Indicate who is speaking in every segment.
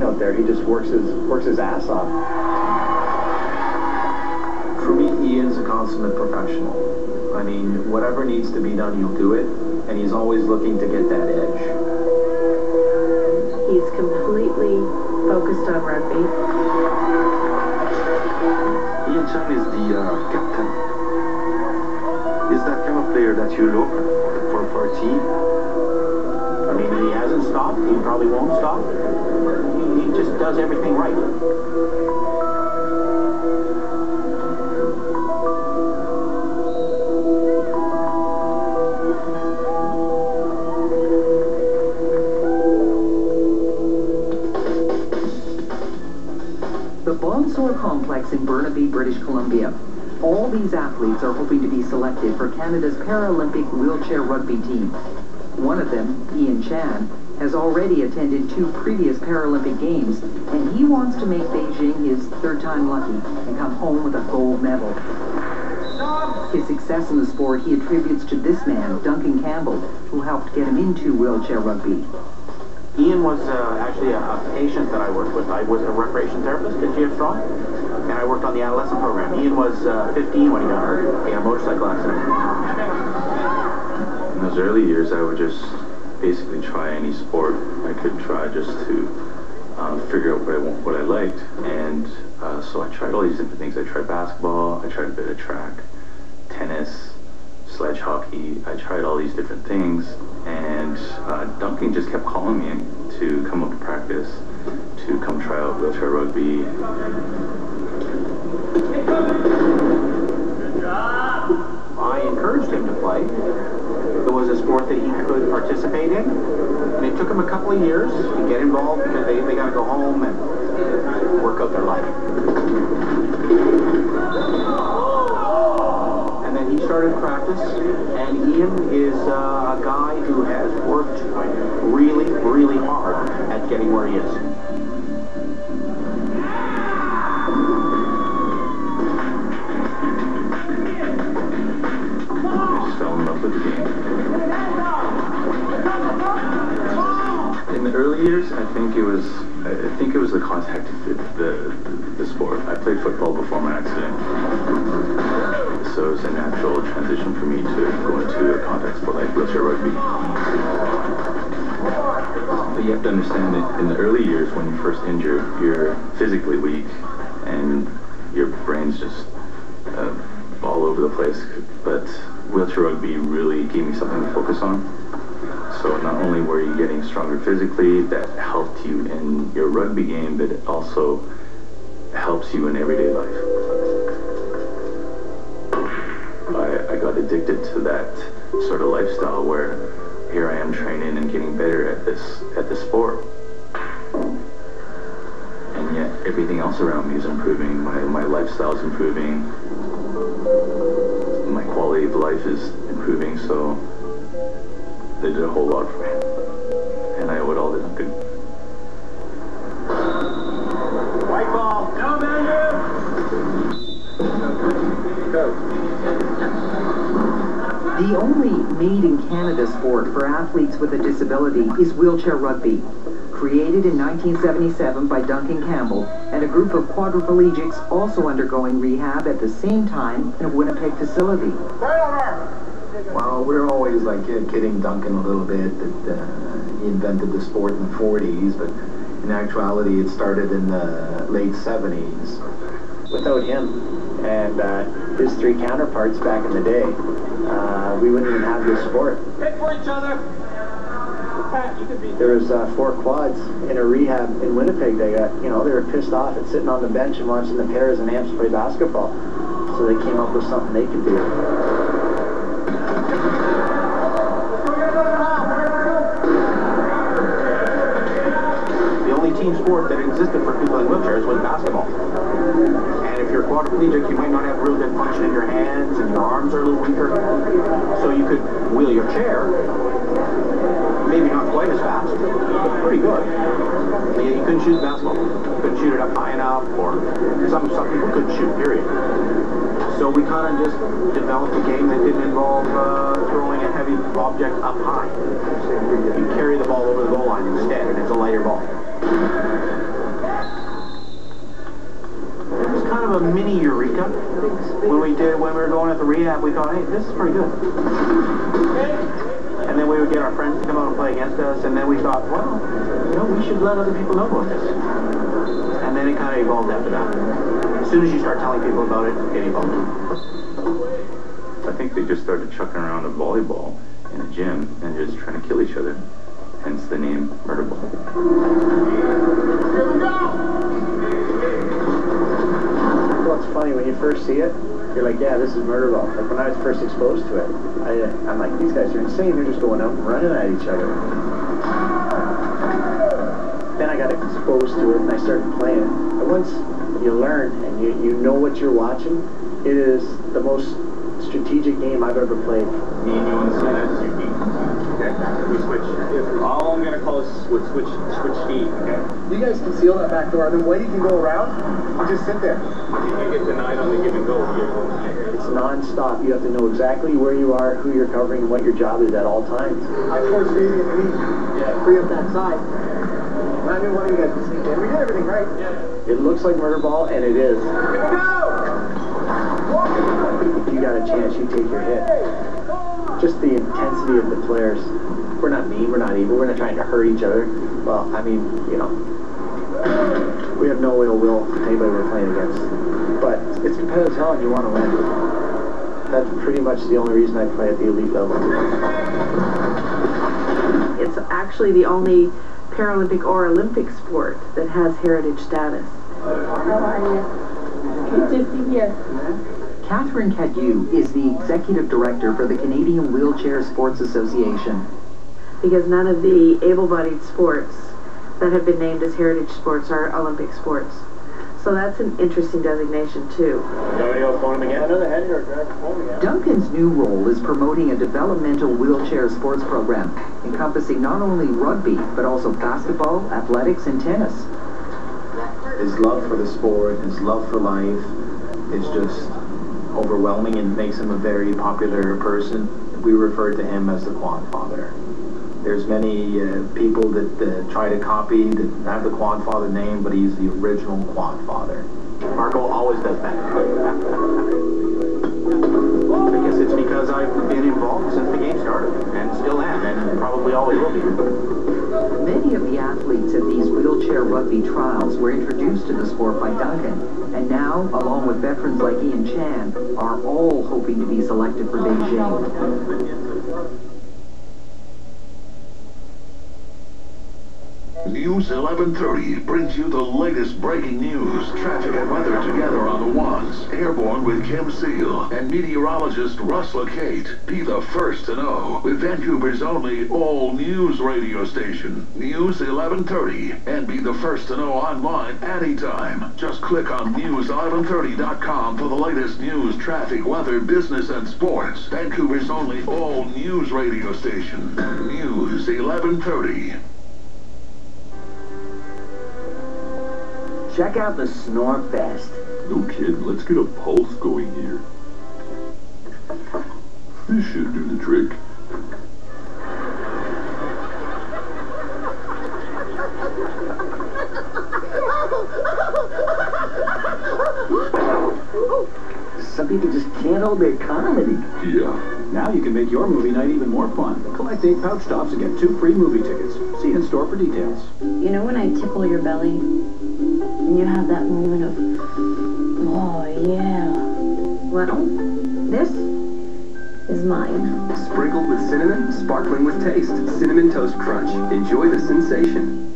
Speaker 1: out there. He just works his ass off.
Speaker 2: For me, Ian's a consummate professional. I mean, whatever needs to be done, he'll do it, and he's always looking to get that edge.
Speaker 3: He's completely focused on rugby.
Speaker 4: Ian Chan is the captain. Is that kind of player that you look for a team?
Speaker 2: I mean, he hasn't stopped. He probably won't stop. He just does everything right.
Speaker 5: The Bonsor Complex in Burnaby, British Columbia. All these athletes are hoping to be selected for Canada's Paralympic wheelchair rugby team. One of them, Ian Chan, has already attended 2 previous Paralympic Games, and he wants to make Beijing his 3rd time lucky and come home with a gold medal. His success in the sport he attributes to this man, Duncan Campbell, who helped get him into wheelchair rugby.
Speaker 2: Ian was actually a patient that I worked with. I was a recreation therapist at GF Strong, and I worked on the adolescent program. Ian was 15 when he got hurt in a motorcycle accident.
Speaker 4: In those early years, I would just basically try any sport I could try just to figure out what I liked. And so I tried all these different things. I tried basketball, I tried a bit of track, tennis, sledge hockey. I tried all these different things, and Duncan just kept calling me to come up to practice, to come try out wheelchair rugby.
Speaker 2: I encouraged him to play. It was a sport that he could participate in, and it took him a couple of years to get involved because they got to go home and work out their life. And then he started practice, and Ian is a guy who has worked really, really hard at getting where he is.
Speaker 4: With the game. In the early years, I think it was the contact of the sport. I played football before my accident, so it was a natural transition for me to go into a contact sport like wheelchair rugby. But you have to understand that in the early years, when you're first injured, you're physically weak, and your brain's just all over the place. But wheelchair rugby really gave me something to focus on. So not only were you getting stronger physically, that helped you in your rugby game, but it also helps you in everyday life. I got addicted to that sort of lifestyle where here I am training and getting better at this sport. And yet everything else around me is improving. My lifestyle is improving. My quality of life is improving, so they did a whole lot for me. And I owe it all to Duncan.
Speaker 2: White ball. No, Andrew. Go.
Speaker 5: The only made-in-Canada sport for athletes with a disability is wheelchair rugby. Created in 1977 by Duncan Campbell and a group of quadriplegics also undergoing rehab at the same time in a Winnipeg facility.
Speaker 2: Well, we're always like kidding Duncan a little bit that he invented the sport in the 40s, but in actuality it started in the late 70s.
Speaker 1: Without him and his 3 counterparts back in the day, we wouldn't even have this sport.
Speaker 2: Hit for each other.
Speaker 1: There was 4 quads in a rehab in Winnipeg. They got, they were pissed off at sitting on the bench and watching the Paras and Amps play basketball. So they came up with something they could do.
Speaker 2: The only team sport that existed for people in wheelchairs was basketball. And if you're quadriplegic, you might not have real good function in your hands, and your arms are a little weaker. So you could wheel your chair. Maybe not quite as fast, but pretty good. You couldn't shoot basketball. You couldn't shoot it up high enough, or some people couldn't shoot, period. So we kind of just developed a game that didn't involve throwing a heavy object up high. You carry the ball over the goal line instead, and it's a lighter ball. a mini eureka. When we were going at the rehab, we thought, hey, this is pretty good. And then we would get our friends to come out and play against us, and then we thought, well, we should let other people know about this. And then it kind of evolved after that. As soon as you start telling people about it, it evolved.
Speaker 4: I think they just started chucking around a volleyball in a gym and just trying to kill each other. Hence the name Murder Ball.
Speaker 1: Here we go! Well, it's funny, when you first see it, you're like, yeah, this is Murder Ball. Like, when I was first exposed to it, I'm like, these guys are insane. They're just going out and running at each other. Then I got exposed to it, and I started playing. And once you learn and you know what you're watching, it is the most strategic game I've ever played.
Speaker 2: Me and you on the side, that's your team. Okay? We switch. All I'm going to call is switch speed, okay?
Speaker 6: You guys can seal that back door, then Whitey can go around and just sit there.
Speaker 2: You get denied on the give and go.
Speaker 1: It's non-stop. You have to know exactly where you are, who you're covering, and what your job is at all times.
Speaker 6: I forced Davey in the knee. Yeah. Free up that side. And I knew one of you guys would sneak in. We did everything right. Yeah.
Speaker 1: It looks like Murder Ball, and it is.
Speaker 6: Here we go!
Speaker 1: If you got a chance, you take your hit. Just the intensity of the players. We're not mean, we're not evil, we're not trying to hurt each other. Well, I mean, we have no ill will to anybody we're playing against. But it's competitive as hell and you want to win. That's pretty much the only reason I play at the elite level.
Speaker 3: It's actually the only Paralympic or Olympic sport that has heritage status.
Speaker 7: How are you? Good to see you.
Speaker 5: Catherine Cadieux is the executive director for the Canadian Wheelchair Sports Association.
Speaker 3: Because none of the able-bodied sports that have been named as heritage sports are Olympic sports. So that's an interesting designation, too.
Speaker 2: Nobody else want him again?
Speaker 1: Another head here, Greg.
Speaker 5: Duncan's new role is promoting a developmental wheelchair sports program encompassing not only rugby, but also basketball, athletics, and tennis.
Speaker 8: His love for the sport, his love for life, is just overwhelming and makes him a very popular person. We refer to him as the Quad Father. There's many people that try to copy, that have the Quad Father name, but he's the original Quad Father.
Speaker 2: Marco always does that. I guess it's because I've been involved since the game started, and still am, and probably always will be.
Speaker 5: Many of the athletes at these wheelchair rugby trials were introduced to the sport by Duncan, and now, along with veterans like Ian Chan, are all hoping to be selected for Beijing.
Speaker 9: News 1130 brings you the latest breaking news, traffic and weather together on the ones. Airborne with Kim Seal and meteorologist Russ LeCate. Be the first to know with Vancouver's only all-news radio station. News 1130, and be the first to know online anytime. Just click on news1130.com for the latest news, traffic, weather, business, and sports. Vancouver's only all-news radio station. News 1130.
Speaker 1: Check out the Snore Fest.
Speaker 10: No kidding, let's get a pulse going here. This should do the trick.
Speaker 1: Some people just can't hold their comedy.
Speaker 10: Yeah.
Speaker 2: Now you can make your movie night even more fun. Collect 8 pouch stops and get 2 free movie tickets. See in store for details.
Speaker 7: You know when I tickle your belly, and you have that moment of, oh yeah. Well, this is mine.
Speaker 6: Sprinkled with cinnamon, sparkling with taste. Cinnamon Toast Crunch. Enjoy the sensation.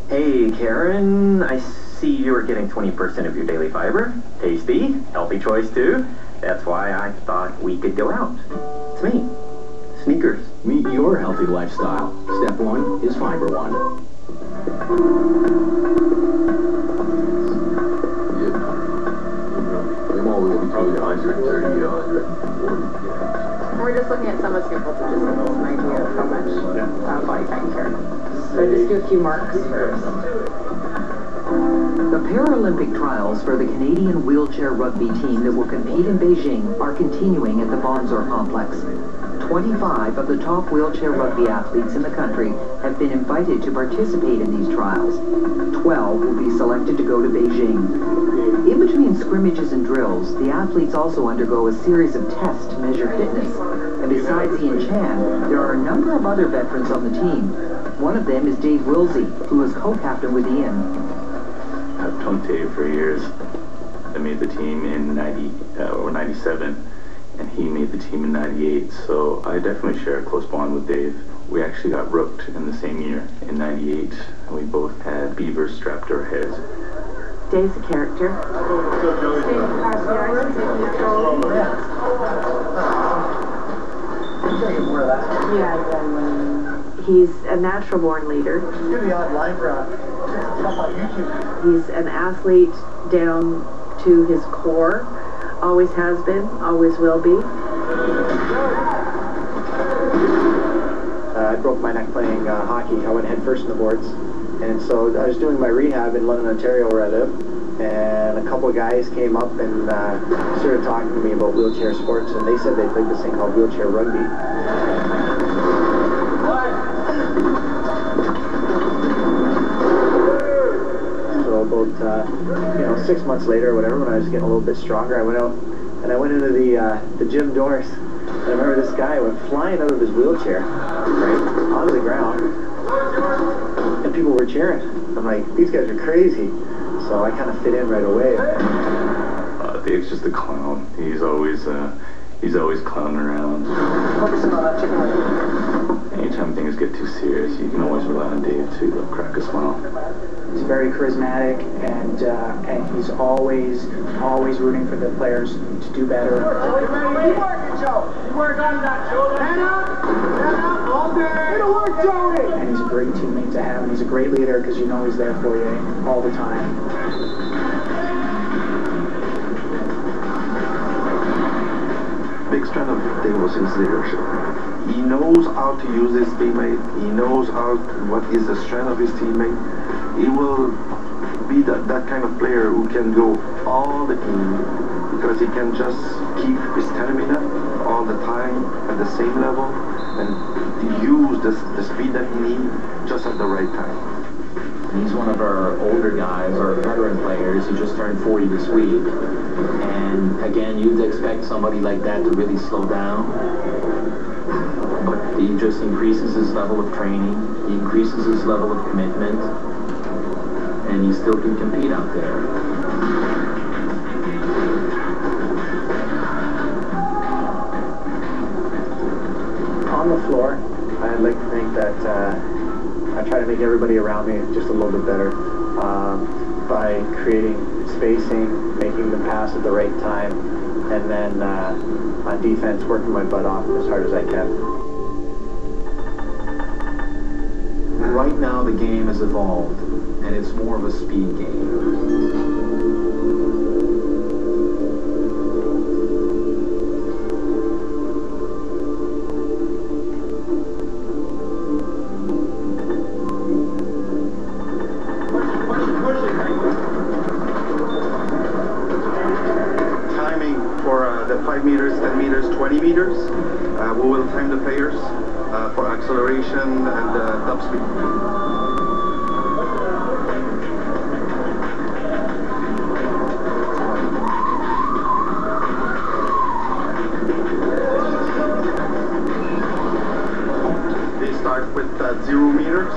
Speaker 11: Hey, Karen, I see you were getting 20% of your daily fiber. Tasty, healthy choice too. That's why I thought we could go out. It's me, Sneakers.
Speaker 2: Meet your healthy lifestyle. Step 1 is Fiber One.
Speaker 7: We're just looking at some of sample to just give us an idea of how much body fat you carry. So just do a few marks first.
Speaker 5: The Paralympic trials for the Canadian wheelchair rugby team that will compete in Beijing are continuing at the Bonzor complex. 25 of the top wheelchair rugby athletes in the country have been invited to participate in these trials. 12 will be selected to go to Beijing. In between scrimmages and drills, the athletes also undergo a series of tests to measure fitness. And besides Ian Chan, there are a number of other veterans on the team. One of them is Dave Wilsey, who was co-captain with Ian.
Speaker 4: I've known Dave for years. I made the team in 97, and he made the team in 98, so I definitely share a close bond with Dave. We actually got rooked in the same year, in 98, and we both had beavers strapped to our heads.
Speaker 3: Dave's a character. He's a natural-born leader. He's an athlete down to his core. Always has been, always will be.
Speaker 1: I broke my neck playing hockey. I went head first in the boards. And so I was doing my rehab in London, Ontario, where I live. And a couple of guys came up and started talking to me about wheelchair sports. And they said they played this thing called wheelchair rugby. So about 6 months later or whatever, when I was getting a little bit stronger, I went out and I went into the gym doors. And I remember this guy went flying out of his wheelchair, right, onto the ground. And people were cheering. I'm like, these guys are crazy. So I kind of fit in right away.
Speaker 4: Dave's just a clown. He's always clowning around. Anytime things get too serious, you can always rely on Dave to crack a smile.
Speaker 6: He's very charismatic, and he's always rooting for the players to do better.
Speaker 2: You work it, Joe. You work on that, Joe. Hand up, all day. It'll work, Joey.
Speaker 6: And he's a great teammate to have, and he's a great leader because you know he's there for you all the time.
Speaker 12: Big strength of Dave was his leadership. He knows how to use his teammate. He knows what is the strength of his teammate. He will be that kind of player who can go all the game because he can just keep his stamina all the time at the same level and use the speed that he needs just at the right time.
Speaker 8: He's one of our older guys, our veteran players. He just turned 40 this week. And again, you'd expect somebody like that to really slow down. But he just increases his level of training. He increases his level of commitment. And he still can compete out there.
Speaker 1: On the floor, I'd like to think that I try to make everybody around me just a little bit better by creating spacing, making them pass at the right time, and then on defense, working my butt off as hard as I can.
Speaker 8: Right now, the game has evolved, and it's more of a speed game.
Speaker 12: Timing for the 5 meters, 10 meters, 20 meters. We will time the players for acceleration and top speed. They start with 0 meters,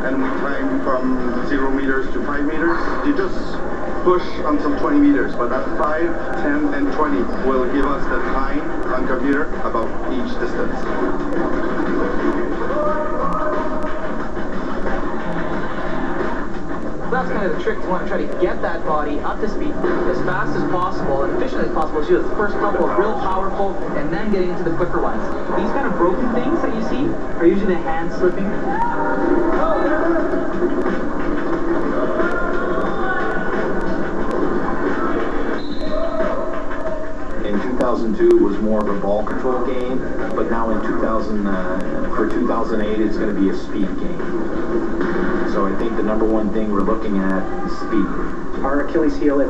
Speaker 12: and we time from 0 meters to 5 meters. You just push on some 20 meters, but that 5, 10, and 20 will give us the time on computer about each distance.
Speaker 6: That's kind of the trick. You want to try to get that body up to speed as fast as possible and efficiently as possible. So you do the first couple of real powerful and then getting into the quicker ones. These kind of broken things that you see are usually the hand slipping.
Speaker 8: In 2002 was more of a ball control game, but now in 2008 it's going to be a speed game. So I think the number one thing we're looking at is speed.
Speaker 6: Our Achilles heel,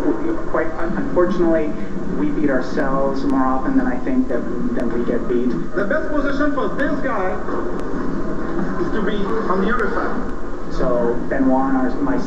Speaker 6: quite unfortunately, we beat ourselves more often than I think that we get beat.
Speaker 12: The best position for this guy is to be on the other side.
Speaker 6: So Benoit and my